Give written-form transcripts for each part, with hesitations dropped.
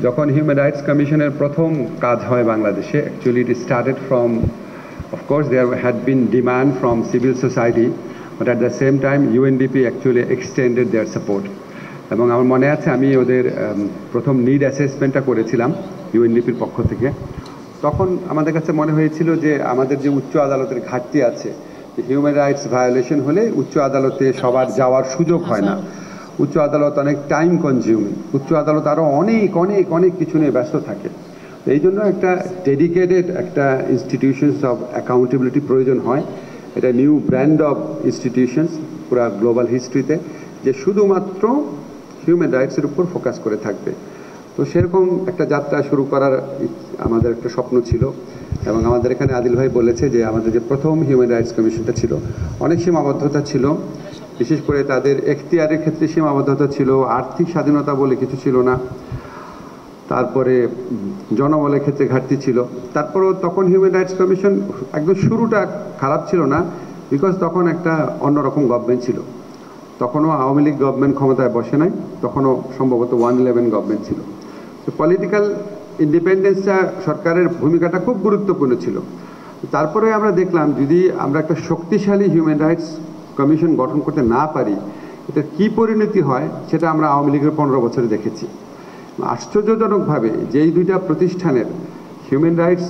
যখন human rights কমিশনের প্রথম কাজ হয় বাংলাদেশে, actually it started from, of course there had been demand from civil society, but at the same time UNDP actually extended their support. এবং আমার মনে আছে আমি ওদের প্রথম নিড অ্যাসেসমেন্টটা করেছিলাম ইউএনডিপির পক্ষ থেকে। তখন আমাদের কাছে মনে হয়েছিল যে আমাদের যে উচ্চ আদালতের ঘাটতি আছে, হিউম্যান রাইটস ভায়োলেশন হলে উচ্চ আদালতে সবার যাওয়ার সুযোগ হয় না, উচ্চ আদালত অনেক টাইম কনজিউমিং, উচ্চ আদালত আরও অনেক অনেক অনেক কিছু নিয়ে ব্যস্ত থাকে। এই জন্য একটা ডেডিকেটেড একটা ইনস্টিটিউশনস অফ অ্যাকাউন্টেবিলিটি প্রয়োজন হয়। এটা নিউ ব্র্যান্ড অফ ইনস্টিটিউশনস পুরা গ্লোবাল হিস্ট্রিতে, যে শুধুমাত্র হিউম্যান রাইটসের উপর ফোকাস করে থাকবে। তো সেরকম একটা যাত্রা শুরু করার আমাদের একটা স্বপ্ন ছিল। এবং আমাদের এখানে আদিল ভাই বলেছে যে আমাদের যে প্রথম হিউম্যান রাইটস কমিশনটা ছিল, অনেক সীমাবদ্ধতা ছিল, বিশেষ করে তাদের এখতিয়ারের ক্ষেত্রে সীমাবদ্ধতা ছিল, আর্থিক স্বাধীনতা বলে কিছু ছিল না, তারপরে জনবলের ক্ষেত্রে ঘাটতি ছিল। তারপরেও তখন হিউম্যান রাইটস কমিশন একদম শুরুটা খারাপ ছিল না, বিকজ তখন একটা অন্যরকম গভর্নমেন্ট ছিল। তখনও আওয়ামী লীগ গভর্নমেন্ট ক্ষমতায় বসে নাই, তখনও সম্ভবত 111 গভর্নমেন্ট ছিল। তো পলিটিক্যাল ইন্ডিপেন্ডেন্সটা সরকারের ভূমিকাটা খুব গুরুত্বপূর্ণ ছিল। তারপরে আমরা দেখলাম যদি আমরা একটা শক্তিশালী হিউম্যান রাইটস কমিশন গঠন করতে না পারি, এটার কী পরিণতি হয় সেটা আমরা আওয়ামী লীগের 15 বছরে দেখেছি। আশ্চর্যজনকভাবে যেই দুইটা প্রতিষ্ঠানের হিউম্যান রাইটস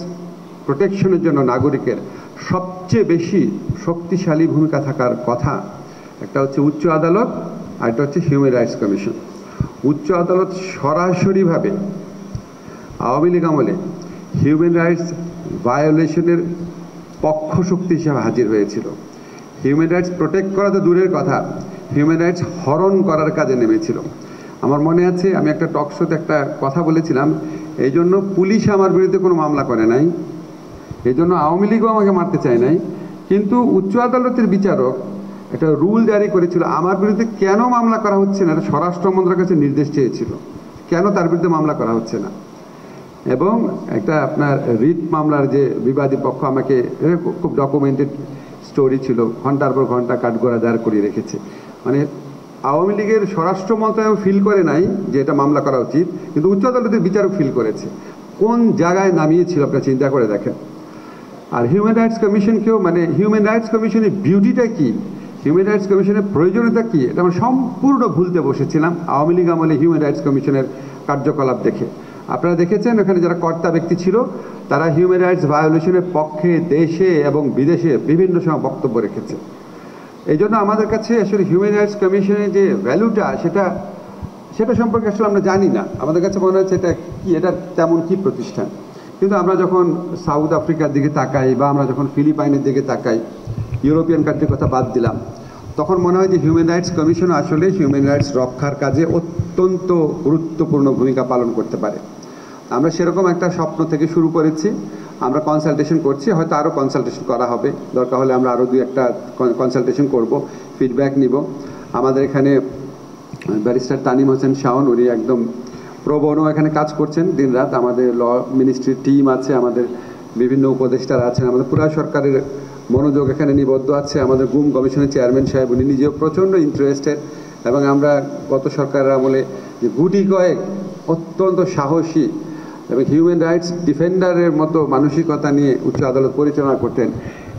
প্রোটেকশনের জন্য নাগরিকের সবচেয়ে বেশি শক্তিশালী ভূমিকা থাকার কথা, একটা হচ্ছে উচ্চ আদালত আর একটা হচ্ছে হিউম্যান রাইটস কমিশন। উচ্চ আদালত সরাসরিভাবে আওয়ামী লীগ আমলে হিউম্যান রাইটস ভায়োলেশনের পক্ষ শক্তি হিসেবে হাজির হয়েছিল। হিউম্যান রাইটস প্রোটেক্ট করা তো দূরের কথা, হিউম্যান রাইটস হরণ করার কাজে নেমেছিল। আমার মনে আছে আমি একটা টক শোতে একটা কথা বলেছিলাম, এই জন্য পুলিশ আমার বিরুদ্ধে কোনো মামলা করে নাই, এই জন্য আওয়ামী লীগও আমাকে মারতে চায় নাই, কিন্তু উচ্চ আদালতের বিচারক একটা রুল জারি করেছিল আমার বিরুদ্ধে কেন মামলা করা হচ্ছে না, এটা স্বরাষ্ট্র মন্ত্রকের কাছে নির্দেশ চেয়েছিল কেন তার বিরুদ্ধে মামলা করা হচ্ছে না। এবং একটা আপনার রিট মামলার যে বিবাদী পক্ষ আমাকে খুব ডকুমেন্টেড স্টোরি ছিল, ঘন্টার পর ঘন্টা কাঠগড়া দাঁড় করিয়ে রেখেছে। মানে আওয়ামী লীগের স্বরাষ্ট্র মন্ত্রণালয় ফিল করে নাই যে এটা মামলা করা উচিত, কিন্তু উচ্চ আদালতের বিচারক ফিল করেছে। কোন জায়গায় নামিয়েছিল আপনারা চিন্তা করে দেখেন। আর হিউম্যান রাইটস কমিশনকেও, মানে হিউম্যান রাইটস কমিশনের বিউটিটা কী, হিউম্যান রাইটস কমিশনের প্রয়োজনীয়তা কী, এটা আমরা সম্পূর্ণ ভুলতে বসেছিলাম আওয়ামী লীগ আমলে হিউম্যান রাইটস কমিশনের কার্যকলাপ দেখে। আপনারা দেখেছেন ওখানে যারা কর্তা ব্যক্তি ছিল তারা হিউম্যান রাইটস ভায়োলেশনের পক্ষে দেশে এবং বিদেশে বিভিন্ন সময় বক্তব্য রেখেছে। এই জন্য আমাদের কাছে আসলে হিউম্যান রাইটস কমিশনের যে ভ্যালুটা সেটা সম্পর্কে আসলে আমরা জানি না। আমাদের কাছে মনে হচ্ছে এটা কি, এটা তেমন কি প্রতিষ্ঠান। কিন্তু আমরা যখন সাউথ আফ্রিকার দিকে তাকাই বা আমরা যখন ফিলিপাইনের দিকে তাকাই, ইউরোপিয়ান কান্ট্রির কথা বাদ দিলাম, তখন মনে হয় যে হিউম্যান রাইটস কমিশন আসলে হিউম্যান রাইটস রক্ষার কাজে অত্যন্ত গুরুত্বপূর্ণ ভূমিকা পালন করতে পারে। আমরা সেরকম একটা স্বপ্ন থেকে শুরু করেছি, আমরা কনসালটেশন করছি, হয়তো আরও কনসালটেশন করা হবে, দরকার হলে আমরা আরও 2-1টা কনসালটেশন করব, ফিডব্যাক নিব। আমাদের এখানে ব্যারিস্টার তানিম হোসেন শাওন, উনি একদম প্রো বোনো এখানে কাজ করছেন দিনরাত। আমাদের ল মিনিস্ট্রির টিম আছে, আমাদের বিভিন্ন উপদেষ্টারা আছেন, আমাদের পুরা সরকারের মনোযোগ এখানে নিবদ্ধ আছে। আমাদের গুম কমিশনের চেয়ারম্যান সাহেব উনি নিজেও প্রচণ্ড ইন্টারেস্টেড। এবং আমরা গত সরকারের আমলে যে গুটি কয়েক অত্যন্ত সাহসী এবং হিউম্যান রাইটস ডিফেন্ডারের মতো মানসিকতা নিয়ে উচ্চ আদালত পরিচালনা করতেন,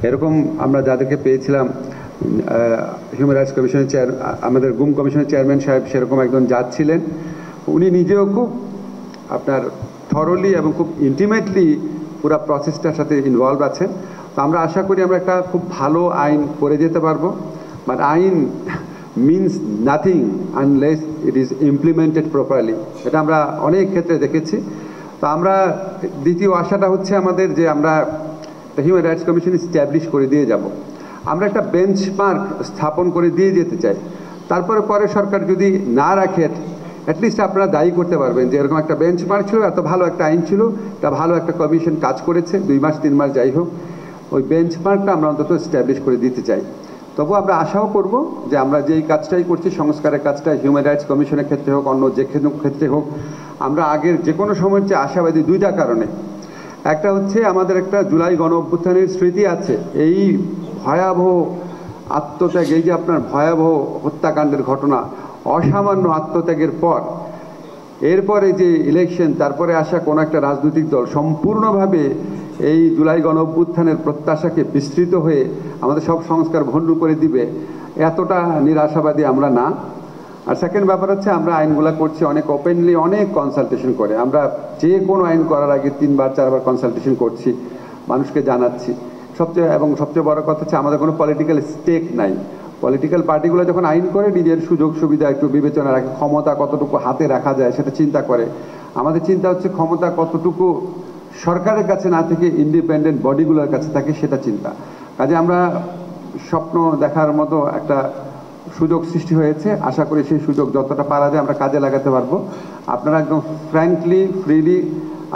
এরকম আমরা যাদেরকে পেয়েছিলাম হিউম্যান রাইটস কমিশনের আমাদের গুম কমিশনের চেয়ারম্যান সাহেব সেরকম একজন জাজ ছিলেন। উনি নিজেও খুব আপনার থরলি এবং খুব ইন্টিমেটলি পুরো প্রসেসটার সাথে ইনভলভ আছেন। তো আমরা আশা করি আমরা একটা খুব ভালো আইন করে যেতে পারবো। বাট আইন means nothing unless it is implemented properly, এটা আমরা অনেক ক্ষেত্রে দেখেছি। তো আমরা দ্বিতীয় আশাটা হচ্ছে আমাদের যে আমরা হিউম্যান রাইটস কমিশন ইস্টাবলিশ করে দিয়ে যাব, আমরা একটা বেঞ্চমার্ক স্থাপন করে দিয়ে যেতে চাই। তারপরে পরে সরকার যদি না রাখে, অ্যাটলিস্ট আপনারা দায়ী করতে পারবেন যে এরকম একটা বেঞ্চমার্ক ছিল, এত ভালো একটা আইন ছিল, তা ভালো একটা কমিশন কাজ করেছে 2 মাস 3 মাস যাই হোক, ওই বেঞ্চমার্কটা আমরা অন্তত এস্টাবলিশ করে দিতে চাই। তবু আমরা আশাও করব যে আমরা যেই কাজটাই করছি, সংস্কারের কাজটা হিউম্যান রাইটস কমিশনের ক্ষেত্রে হোক, অন্য যে ক্ষেত্রে হোক, আমরা আগের যে কোনো সময়ের চেয়ে আশাবাদী 2টা কারণে। একটা হচ্ছে আমাদের একটা জুলাই গণ অভ্যুত্থানের স্মৃতি আছে, এই ভয়াবহ আত্মত্যাগ, এই যে আপনার ভয়াবহ হত্যাকাণ্ডের ঘটনা, অসামান্য আত্মত্যাগের পর এরপরে যে ইলেকশন, তারপরে আসা কোনো একটা রাজনৈতিক দল সম্পূর্ণভাবে এই জুলাই গণঅভ্যুত্থানের প্রত্যাশাকে বিস্তৃত হয়ে আমাদের সব সংস্কার ভণ্ডুল করে দিবে, এতটা নিরাশাবাদী আমরা না। আর সেকেন্ড ব্যাপার হচ্ছে, আমরা আইনগুলো করছি অনেক ওপেনলি, অনেক কনসালটেশন করে। আমরা যে কোনো আইন করার আগে 3বার 4বার কনসালটেশন করছি, মানুষকে জানাচ্ছি। সবচেয়ে বড় কথা হচ্ছে, আমাদের কোনো পলিটিক্যাল স্টেক নাই। পলিটিক্যাল পার্টিগুলো যখন আইন করে, নিজের সুযোগ সুবিধা একটু বিবেচনা রাখে, ক্ষমতা কতটুকু হাতে রাখা যায় সেটা চিন্তা করে। আমাদের চিন্তা হচ্ছে ক্ষমতা কতটুকু সরকারের কাছে না থেকে ইন্ডিপেন্ডেন্ট বডিগুলোর কাছে থাকে, সেটা চিন্তা। কাজে আমরা স্বপ্ন দেখার মতো একটা সুযোগ সৃষ্টি হয়েছে। আশা করি সেই সুযোগ যতটা পারা যায় আমরা কাজে লাগাতে পারবো। আপনারা একদম ফ্র্যাঙ্কলি, ফ্রিলি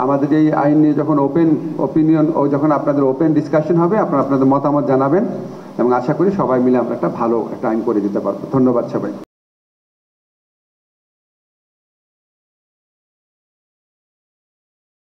আমাদের এই আইন নিয়ে যখন ওপেন ওপিনিয়ন ও যখন আপনাদের ওপেন ডিসকাশন হবে, আপনারা আপনাদের মতামত জানাবেন এবং আশা করি সবাই মিলে আমরা একটা ভালো একটা আইন করে দিতে পারবো। ধন্যবাদ সবাই।